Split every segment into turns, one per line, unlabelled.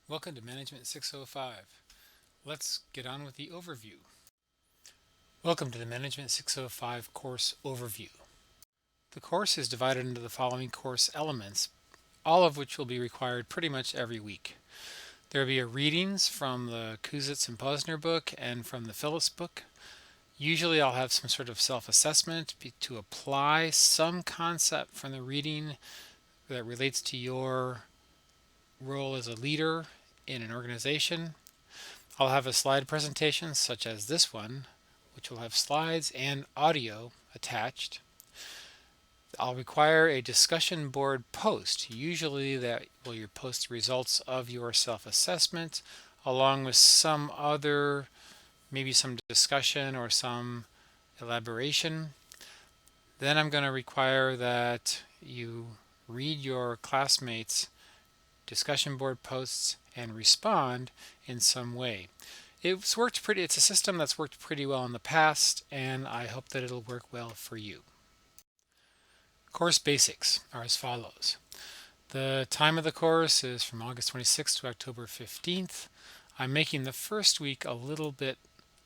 Welcome to Management 605. Let's get on with the overview. Welcome to the Management 605 course overview. The course is divided into the following course elements, all of which will be required pretty much every week. There will be readings from the Kouzitz and Posner book and from the Phillips book. Usually I'll have some sort of self-assessment to apply some concept from the reading that relates to your role as a leader in an organization. I'll have a slide presentation such as this one, which will have slides and audio attached. I'll require a discussion board post. Usually that will you post the results of your self-assessment along with some other, maybe some discussion or some elaboration. Then I'm going to require that you read your classmates' discussion board posts and respond in some way. It's a system that's worked pretty well in the past, and I hope that it'll work well for you. Course basics are as follows. The time of the course is from August 26th to October 15th. I'm making the first week a little bit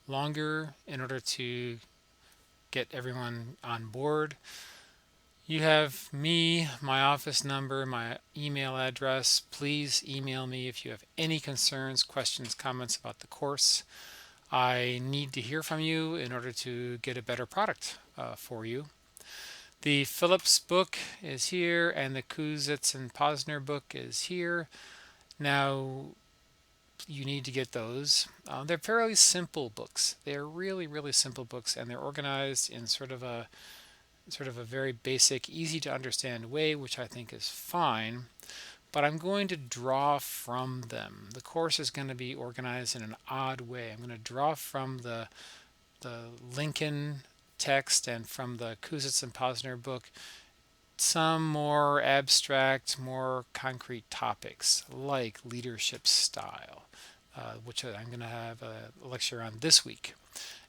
longer in order to get everyone on board. You have me, my office number, my email address. Please email me if you have any concerns, questions, comments about the course. I need to hear from you in order to get a better product for you. The Phillips book is here and the Kouzitz and Posner book is here. Now you need to get those. They're fairly simple books. They're really, really simple books, and they're organized in sort of a very basic, easy to understand way, which I think is fine, but I'm going to draw from them. The course is going to be organized in an odd way. I'm going to draw from the Lincoln text and from the Kouzitz and Posner book some more abstract, more concrete topics like leadership style, which I'm going to have a lecture on this week,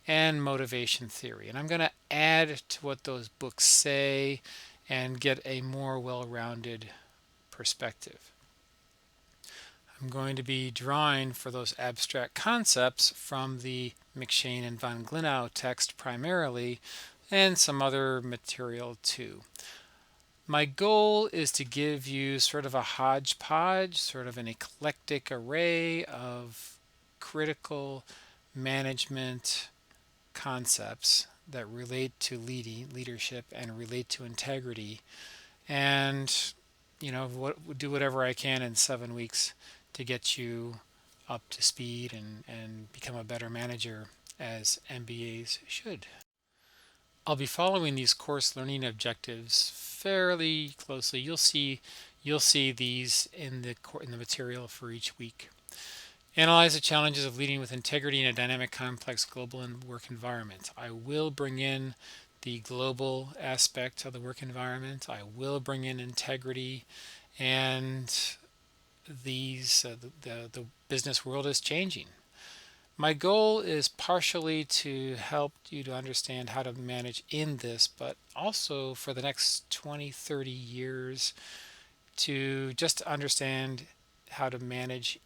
and motivation theory. And I'm going to add to what those books say and get a more well-rounded perspective. I'm going to be drawing for those abstract concepts from the McShane and von Glinau text primarily, and some other material too. My goal is to give you sort of a hodgepodge, sort of an eclectic array of critical management concepts that relate to leadership and relate to integrity, and do whatever I can in 7 weeks to get you up to speed and become a better manager as MBAs should. I'll be following these course learning objectives fairly closely. You'll see these in the material for each week. Analyze the challenges of leading with integrity in a dynamic, complex global and work environment. I will bring in the global aspect of the work environment. I will bring in integrity, and the business world is changing. My goal is partially to help you to understand how to manage in this, but also for the next 20, 30 years to just understand how to manage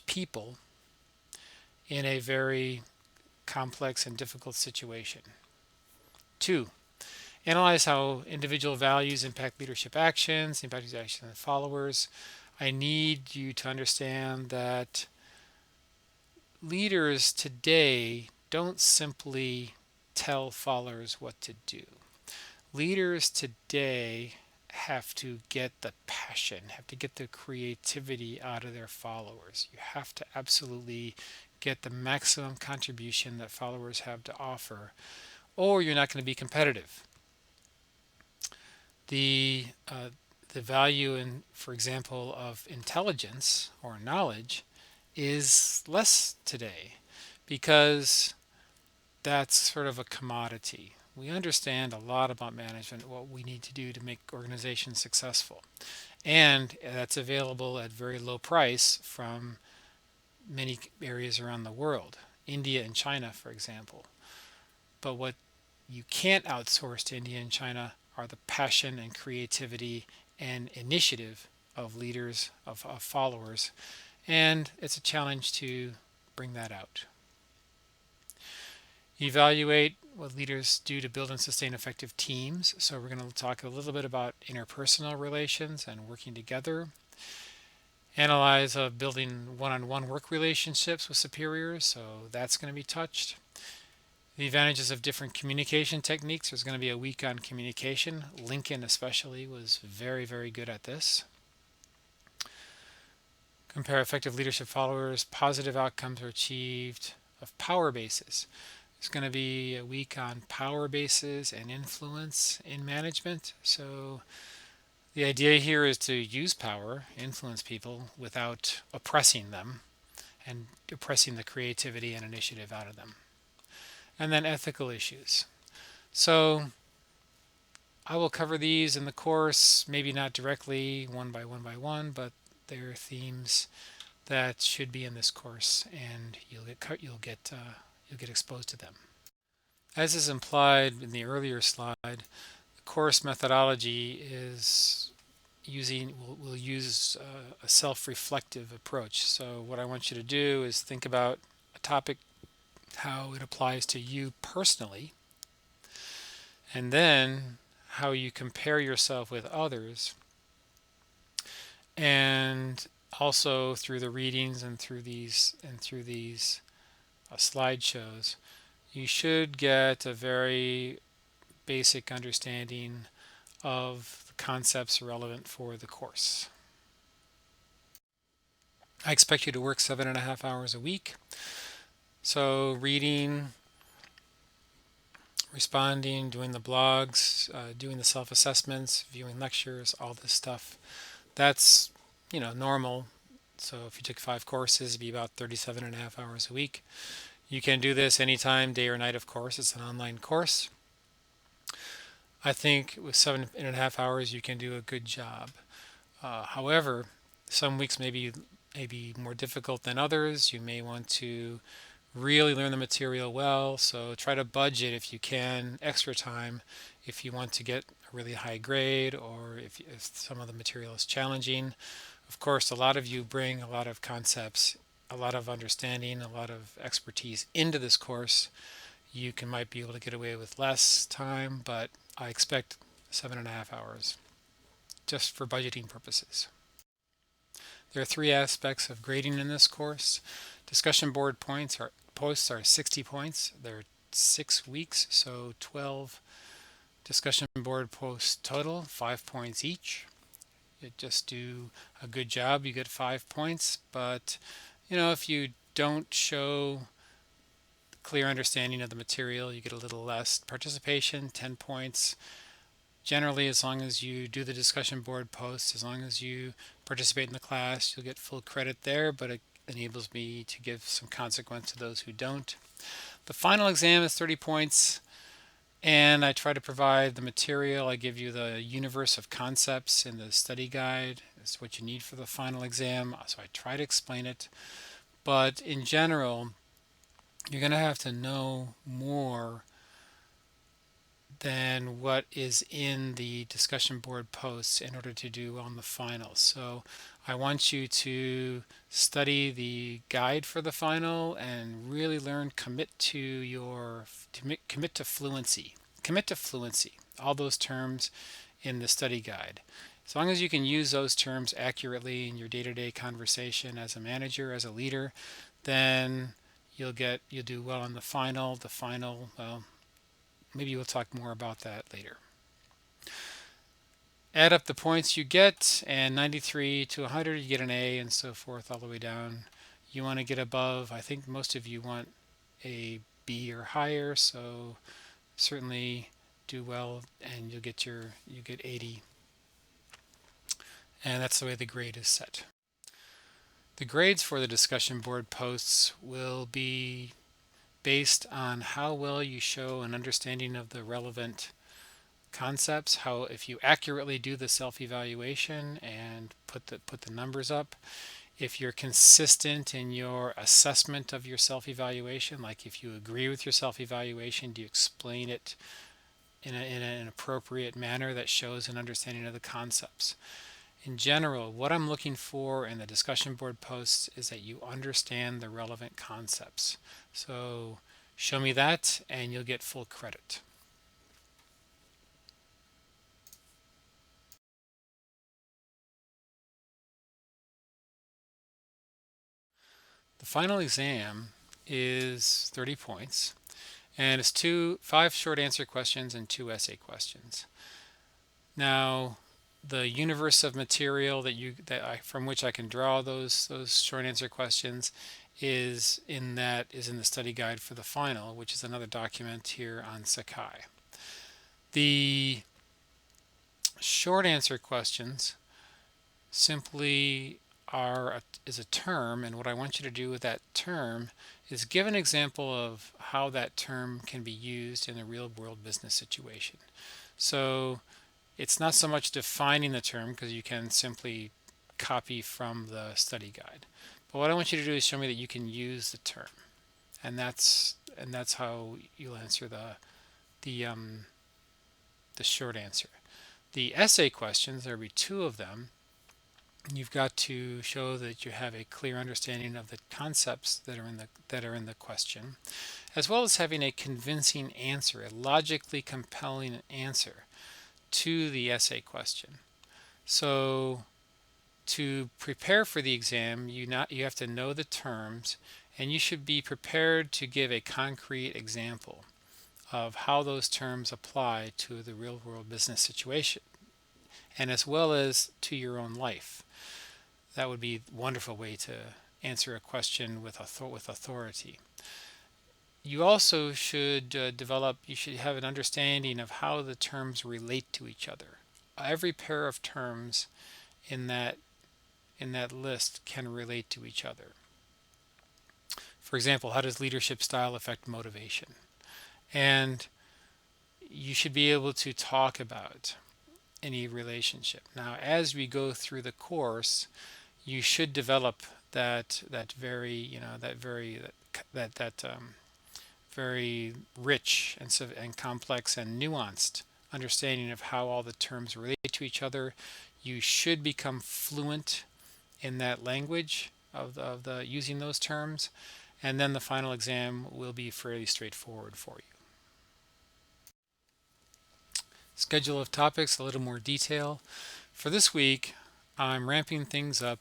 people in a very complex and difficult situation. 2, analyze how individual values impact leadership actions, impact these actions on followers. I need you to understand that leaders today don't simply tell followers what to do. Leaders today have to get the passion, have to get the creativity out of their followers. You have to absolutely get the maximum contribution that followers have to offer, or you're not going to be competitive. The value in, for example, of intelligence or knowledge is less today because that's sort of a commodity. We understand a lot about management, what we need to do to make organizations successful. And that's available at very low price from many areas around the world, India and China, for example. But what you can't outsource to India and China are the passion and creativity and initiative of leaders, of followers, and it's a challenge to bring that out. Evaluate what leaders do to build and sustain effective teams. So we're going to talk a little bit about interpersonal relations and working together. Analyze building one-on-one work relationships with superiors. So that's going to be touched. The advantages of different communication techniques. There's going to be a week on communication. Lincoln especially was very, very good at this. Compare effective leadership followers. Positive outcomes are achieved of power bases. There's going to be a week on power bases and influence in management. So the idea here is to use power, influence people without oppressing them and oppressing the creativity and initiative out of them. And then ethical issues. So I will cover these in the course, maybe not directly one by one, but they're themes that should be in this course, and you'll get exposed to them. As is implied in the earlier slide, the course methodology is we'll use a self-reflective approach. So what I want you to do is think about a topic, how it applies to you personally, and then how you compare yourself with others, and also through the readings and through these slideshows, you should get a very basic understanding of the concepts relevant for the course. I expect you to work 7.5 hours a week. So reading, responding, doing the blogs, doing the self-assessments, viewing lectures, all this stuff. That's, normal. So if you took 5 courses, it'd be about 37.5 hours a week. You can do this anytime, day or night, of course. It's an online course. I think with 7.5 hours, you can do a good job. However, some weeks may be more difficult than others. You may want to really learn the material well, so try to budget, if you can, extra time if you want to get a really high grade, or if some of the material is challenging. Of course, a lot of you bring a lot of concepts, a lot of understanding, a lot of expertise into this course. You might be able to get away with less time, but I expect 7.5 hours just for budgeting purposes. There are 3 aspects of grading in this course. Discussion board posts are 60 points. They're 6 weeks, so 12 discussion board posts total, 5 points each. You just do a good job, you get 5 points. But if you don't show clear understanding of the material, you get a little less. Participation, 10 points. Generally, as long as you do the discussion board posts, as long as you participate in the class, you'll get full credit there, but it enables me to give some consequence to those who don't. The final exam is 30 points, and I try to provide the material. I give you the universe of concepts in the study guide. It's what you need for the final exam, so I try to explain it. But in general, you're going to have to know more than what is in the discussion board posts in order to do on the final. So I want you to study the guide for the final and really learn, commit to fluency. Commit to fluency, all those terms in the study guide. As long as you can use those terms accurately in your day-to-day conversation as a manager, as a leader, then you'll do well on the final. Well, maybe we'll talk more about that later. Add up the points you get, and 93 to 100 you get an A, and so forth all the way down. You want to get above. I think most of you want a B or higher, so certainly do well and you get 80. And that's the way the grade is set. The grades for the discussion board posts will be based on how well you show an understanding of the relevant concepts, how if you accurately do the self-evaluation and put the numbers up, if you're consistent in your assessment of your self-evaluation, like if you agree with your self-evaluation, do you explain it in an appropriate manner that shows an understanding of the concepts. In general, what I'm looking for in the discussion board posts is that you understand the relevant concepts. So show me that and you'll get full credit. The final exam is 30 points, and it's 5 short answer questions and 2 essay questions. Now, the universe of material from which I can draw those short answer questions is in the study guide for the final, which is another document here on Sakai. The short answer questions simply is a term, and what I want you to do with that term is give an example of how that term can be used in a real world business situation. So it's not so much defining the term, because you can simply copy from the study guide. But what I want you to do is show me that you can use the term, and that's how you'll answer the short answer. The essay questions, there'll be 2 of them. You've got to show that you have a clear understanding of the concepts that are in the question, as well as having a convincing answer, a logically compelling answer to the essay question. So to prepare for the exam, you have to know the terms, and you should be prepared to give a concrete example of how those terms apply to the real world business situation, and as well as to your own life. That would be a wonderful way to answer a question with authority. You also should you should have an understanding of how the terms relate to each other. Every pair of terms in that list can relate to each other. For example, how does leadership style affect motivation? And you should be able to talk about any relationship. Now, as we go through the course, you should develop that very very rich and complex and nuanced understanding of how all the terms relate to each other. You should become fluent in that language of the using those terms, and then the final exam will be fairly straightforward for you. Schedule of topics, a little more detail. For this week, I'm ramping things up.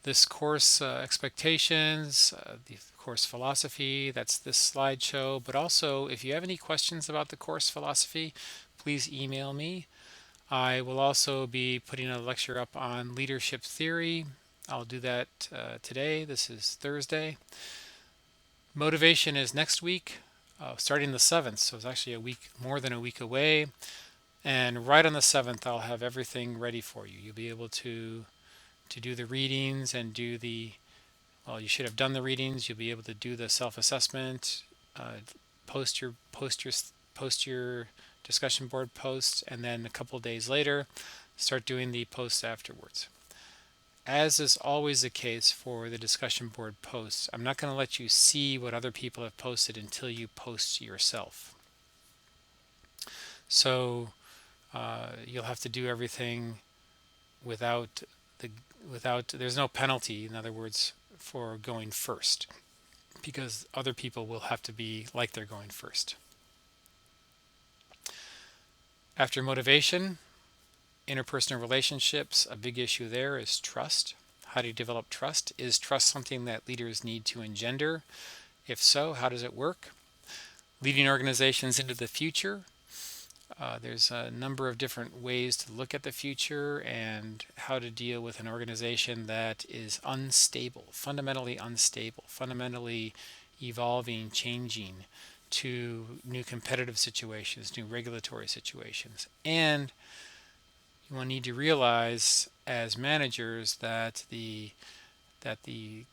This course expectations, the course philosophy, that's this slideshow. But also, if you have any questions about the course philosophy, please email me. I will also be putting a lecture up on leadership theory. I'll do that today. This is Thursday. Motivation is next week, starting the 7th. So it's actually more than a week away. And right on the 7th, I'll have everything ready for you. You'll be able to do the readings and you should have done the readings. You'll be able to do the self-assessment, post your discussion board posts, and then a couple days later, start doing the posts afterwards. As is always the case for the discussion board posts, I'm not going to let you see what other people have posted until you post yourself. So you'll have to do everything there's no penalty, in other words, for going first, because other people will have to be like they're going first. After motivation, interpersonal relationships, a big issue there is trust. How do you develop trust? Is trust something that leaders need to engender? If so, how does it work? Leading organizations into the future. There's a number of different ways to look at the future and how to deal with an organization that is unstable, fundamentally evolving, changing to new competitive situations, new regulatory situations. And you will need to realize as managers that the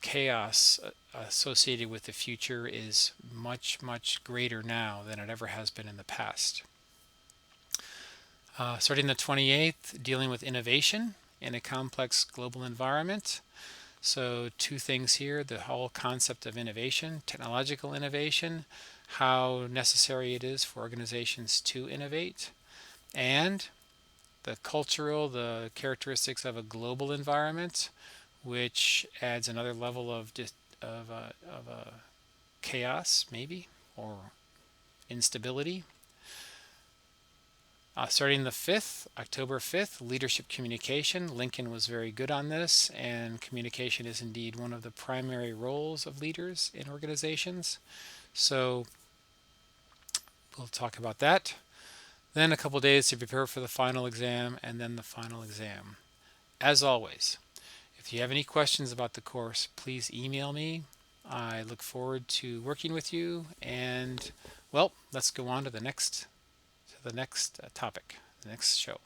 chaos associated with the future is much, much greater now than it ever has been in the past. Starting the 28th, dealing with innovation in a complex global environment. So 2 things here, the whole concept of innovation, technological innovation, how necessary it is for organizations to innovate, and the cultural, the characteristics of a global environment, which adds another level of chaos, maybe, or instability. Starting the 5th, October 5th, leadership communication. Lincoln was very good on this, and communication is indeed one of the primary roles of leaders in organizations. So we'll talk about that. Then a couple days to prepare for the final exam, and then the final exam. As always, if you have any questions about the course, please email me. I look forward to working with you, and well, let's go on to the next topic, the next show.